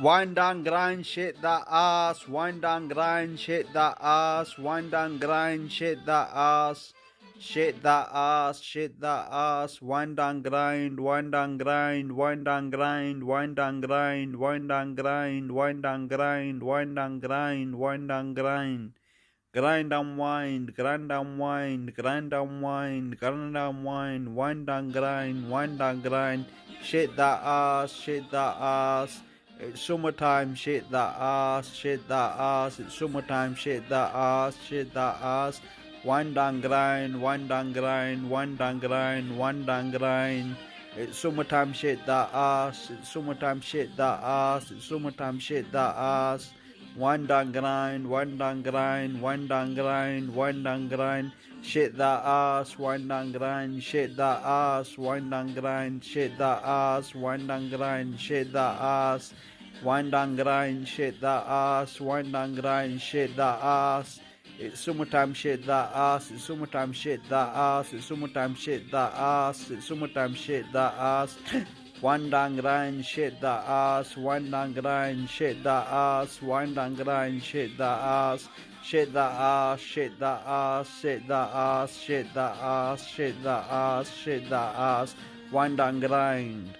Wind down, grind, shit that ass. Wind down, grind, shit that ass. Wind down, grind, shit that ass. Shit that ass, shit that ass. Wind down, grind, wind down, grind, wind down, grind, wind down, grind, wind down, grind, wind down, grind, wind down, grind, wind down, grind. Grind and wind, grind and wind, grind and wind, grind and wind, wind and grind, wind and grind. Shit that ass, shit that ass. It's summertime, shit that ass, shit that ass. It's summertime, shit that ass, shit that ass. Wind and grind, wind and grind, wind and grind, wind and grind. It's summertime, shit that ass. It's summertime, shit that ass. It's summertime, shit that ass. Wind and grind, wind and grind, wind and grind, wind and grind. Shit that ass, wind and grind, shit that ass, wind and grind, shit that ass, wind and grind, shit that ass. Wind and grind, shit that ass, wind and grind, shit that ass. It's summertime, shit that ass. It's summertime, shit that ass. It's summertime, shit that ass. It's summertime, shit that ass. Wind and grind, shit that ass. Wind and grind, shit that ass. Wind and grind, shit that ass. Shit that ass, shit that ass, shit that ass, shit that ass, shit that ass, shit that ass. Wind and grind.